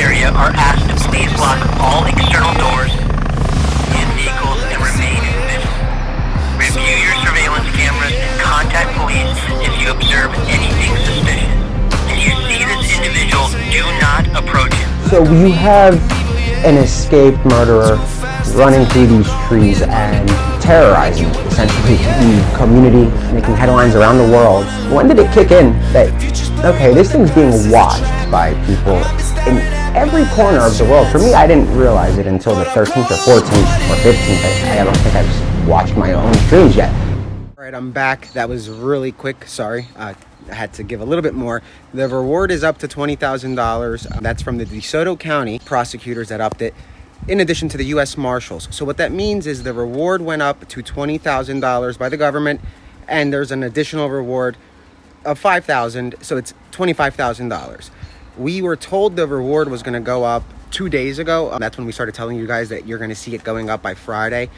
area are asked to please lock all external doors and vehicles and remain invisible. Review your surveillance cameras and contact police if you observe anything suspicious. If you see this individual, do not approach him. So you have an escaped murderer running through these trees and terrorizing, essentially, the community, making headlines around the world. When did it kick in that, okay, this thing's being watched by people in every corner of the world? For me, I didn't realize it until the 13th or 14th or 15th. I don't think I've watched my own streams yet. All right, I'm back. That was really quick. Sorry. I had to give a little bit more. The reward is up to $20,000. That's from the DeSoto County prosecutors that upped it, in addition to the U.S. Marshals. So what that means is the reward went up to $20,000 by the government, and there's an additional reward of $5,000, so it's $25,000. We were told the reward was going to go up 2 days ago. That's when we started telling you guys that you're going to see it going up by Friday.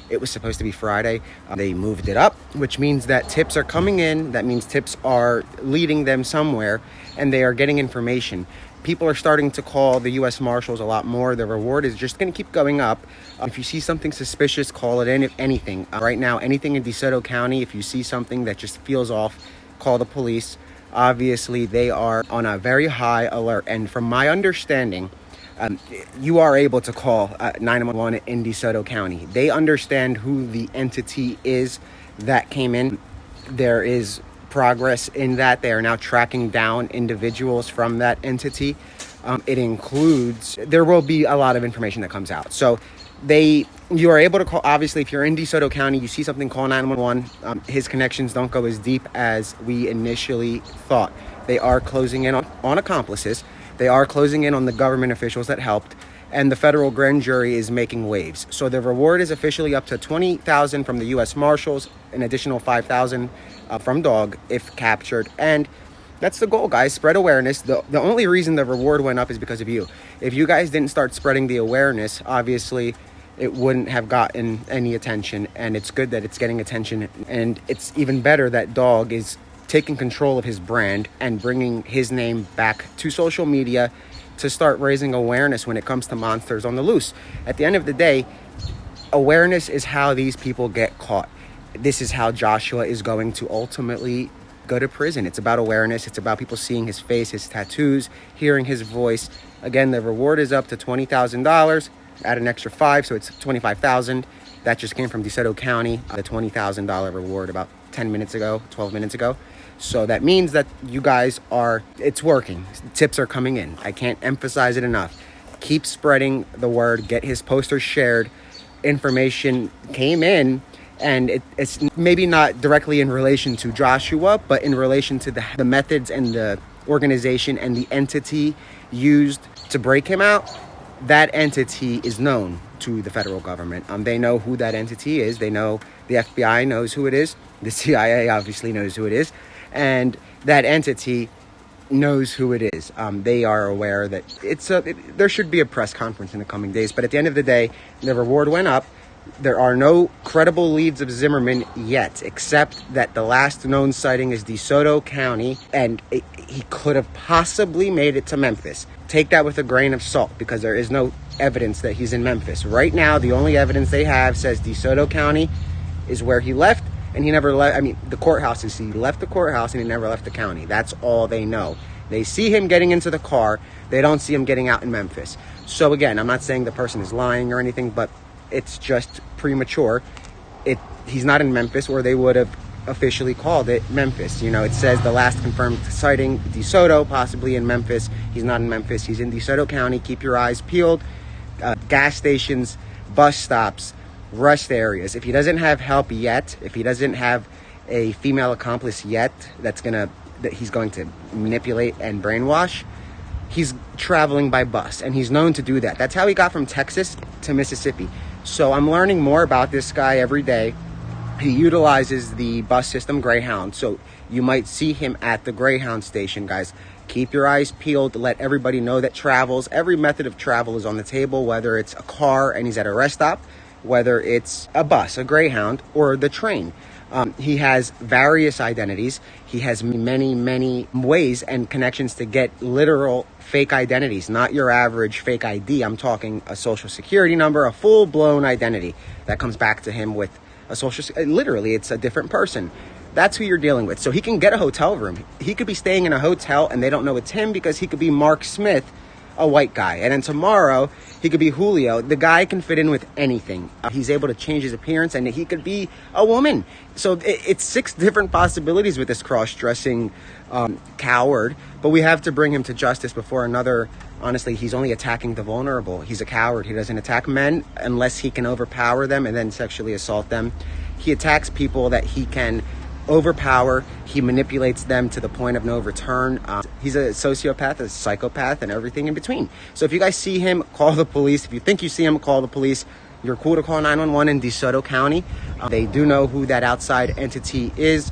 It was supposed to be Friday. They moved it up, which means that tips are coming in. That means tips are leading them somewhere, and they are getting information. People are starting to call the U.S. Marshals a lot more. The reward is just going to keep going up. If you see something suspicious, call it in. If anything, right now, anything in DeSoto County, if you see something that just feels off, call the police. Obviously, they are on a very high alert. And from my understanding, you are able to call 911 in DeSoto County. They understand who the entity is that came in. There is progress in that. They are now tracking down individuals from that entity. It includes, there will be a lot of information that comes out. So you are able to call, obviously, if you're in DeSoto County, you see something, call 911. His connections don't go as deep as we initially thought. They are closing in on accomplices. They are closing in on the government officials that helped, and the federal grand jury is making waves. So the reward is officially up to $20,000 from the U.S. Marshals, an additional $5,000 from dog if captured. And that's the goal, guys. Spread awareness. The only reason the reward went up is because of you. If you guys didn't start spreading the awareness, obviously it wouldn't have gotten any attention. And it's good that it's getting attention. And it's even better that dog is taking control of his brand and bringing his name back to social media to start raising awareness when it comes to monsters on the loose. At the end of the day, awareness is how these people get caught. This is how Joshua is going to ultimately go to prison. It's about awareness. It's about people seeing his face, his tattoos, hearing his voice. Again, the reward is up to $20,000. Add an extra $5,000, so it's $25,000. That just came from DeSoto County, the $20,000 reward about 12 minutes ago. So that means that you guys it's working. Tips are coming in. I can't emphasize it enough. Keep spreading the word. Get his posters shared. Information came in, and it's maybe not directly in relation to Joshua, but in relation to the methods and the organization and the entity used to break him out. That entity is known to the federal government. They know who that entity is. They know the FBI knows who it is. The CIA obviously knows who it is. And that entity knows who it is. They are aware that there should be a press conference in the coming days. But at the end of the day, the reward went up. There are no credible leads of Zimmerman yet, except that the last known sighting is DeSoto County, and he could have possibly made it to Memphis. Take that with a grain of salt, because there is no evidence that he's in Memphis. Right now, the only evidence they have says DeSoto County is where he left, and he never left. I mean, the courthouse is he left the courthouse and he never left the county. That's all they know. They see him getting into the car. They don't see him getting out in Memphis. So again, I'm not saying the person is lying or anything, but it's just premature. He's not in Memphis, or they would have officially called it Memphis. You know, it says the last confirmed sighting, DeSoto, possibly in Memphis. He's not in Memphis. He's in DeSoto County. Keep your eyes peeled. Gas stations, bus stops, rest areas. If he doesn't have help yet, if he doesn't have a female accomplice yet that he's going to manipulate and brainwash, he's traveling by bus, and he's known to do that. That's how he got from Texas to Mississippi. So I'm learning more about this guy every day. He utilizes the bus system Greyhound, so you might see him at the Greyhound station, guys. Keep your eyes peeled. Let everybody know that every method of travel is on the table, whether it's a car and he's at a rest stop, whether it's a bus, a Greyhound, or the train. He has various identities. He has many ways and connections to get literal fake identities, not your average fake ID. I'm talking a social security number, a full-blown identity that comes back to him with a literally, it's a different person. That's who you're dealing with. So he can get a hotel room. He could be staying in a hotel and they don't know it's him because he could be Mark Smith, a white guy. And then tomorrow, he could be Julio. The guy can fit in with anything. He's able to change his appearance and he could be a woman. So it's 6 different possibilities with this cross-dressing coward. But we have to bring him to justice before another... Honestly, he's only attacking the vulnerable. He's a coward. He doesn't attack men unless he can overpower them and then sexually assault them. He attacks people that he can overpower. He manipulates them to the point of no return. He's a sociopath, a psychopath, and everything in between. So if you guys see him, call the police. If you think you see him, call the police. You're cool to call 911 in DeSoto County. They do know who that outside entity is.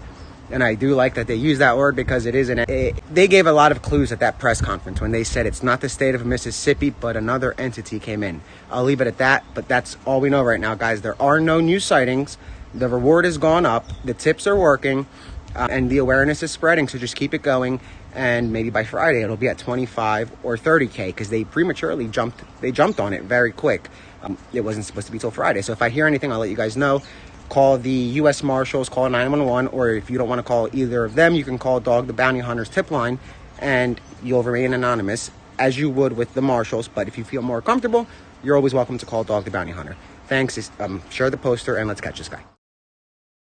And I do like that they use that word because it is they gave a lot of clues at that press conference when they said it's not the state of Mississippi, but another entity came in. I'll leave it at that, but that's all we know right now, guys. There are no new sightings. The reward has gone up. The tips are working, and the awareness is spreading. So just keep it going, and maybe by Friday it'll be at 25 or 30K because they prematurely jumped. They jumped on it very quick. It wasn't supposed to be till Friday. So if I hear anything, I'll let you guys know. Call the U.S. Marshals, call 911, or if you don't want to call either of them, you can call Dog the Bounty Hunter's tip line, and you'll remain anonymous, as you would with the Marshals. But if you feel more comfortable, you're always welcome to call Dog the Bounty Hunter. Thanks. Share the poster, and let's catch this guy.